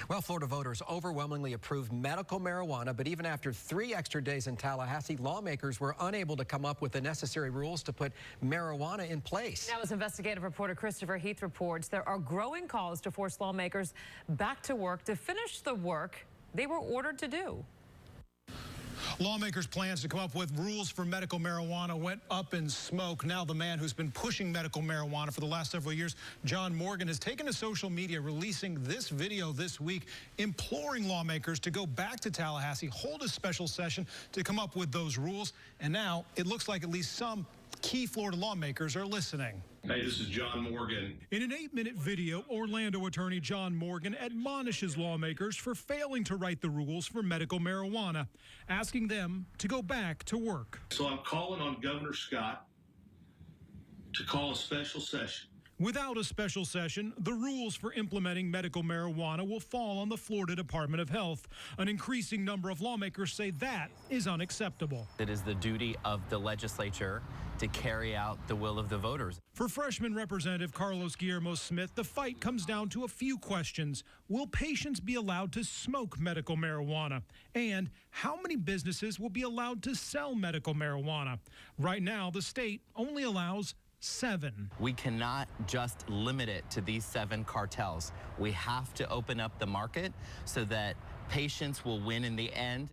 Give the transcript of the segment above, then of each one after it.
Well, Florida voters overwhelmingly approved medical marijuana, but even after 3 extra days in Tallahassee, lawmakers were unable to come up with the necessary rules to put marijuana in place. Now, as investigative reporter Christopher Heath reports, there are growing calls to force lawmakers back to work to finish the work they were ordered to do. Lawmakers' plans to come up with rules for medical marijuana went up in smoke. Now the man who's been pushing medical marijuana for the last several years, John Morgan, has taken to social media, releasing this video this week, imploring lawmakers to go back to Tallahassee, hold a special session to come up with those rules. And now it looks like at least some key Florida lawmakers are listening. Hey, this is John Morgan. In an 8-minute video, Orlando attorney John Morgan admonishes lawmakers for failing to write the rules for medical marijuana, asking them to go back to work. So I'm calling on Governor Scott to call a special session. Without a special session, the rules for implementing medical marijuana will fall on the Florida Department of Health. An increasing number of lawmakers say that is unacceptable. It is the duty of the legislature to carry out the will of the voters. For freshman Representative Guillermo Smith, the fight comes down to a few questions. Will patients be allowed to smoke medical marijuana? And how many businesses will be allowed to sell medical marijuana? Right now, the state only allows 7. We cannot just limit it to these 7 cartels. We have to open up the market so that patients will win in the end.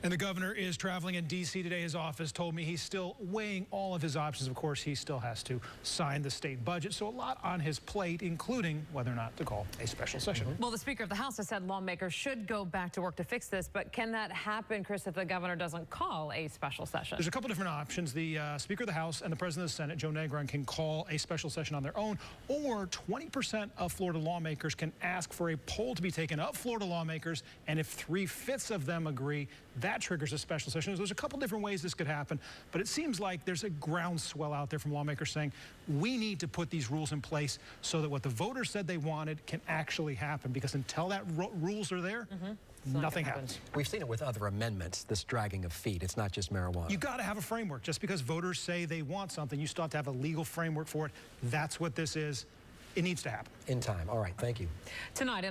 And the governor is traveling in D.C. today. His office told me he's still weighing all of his options. Of course, he still has to sign the state budget, so a lot on his plate, including whether or not to call a special session. Well, the Speaker of the House has said lawmakers should go back to work to fix this, but can that happen, Chris, if the governor doesn't call a special session? There's a couple different options. The Speaker of the House and the President of the Senate, Joe Negron, can call a special session on their own, or 20% of Florida lawmakers can ask for a poll to be taken of Florida lawmakers, and if 3/5 of them agree, that triggers a special session. There's a couple different ways this could happen, but it seems like there's a groundswell out there from lawmakers saying we need to put these rules in place so that what the voters said they wanted can actually happen, because until that rules are there, nothing happens. We've seen it with other amendments, this dragging of feet. It's not just marijuana. You got to have a framework. Just because voters say they want something, you still have to have a legal framework for it. That's what this is. It needs to happen. In time. All right. Thank you. Tonight.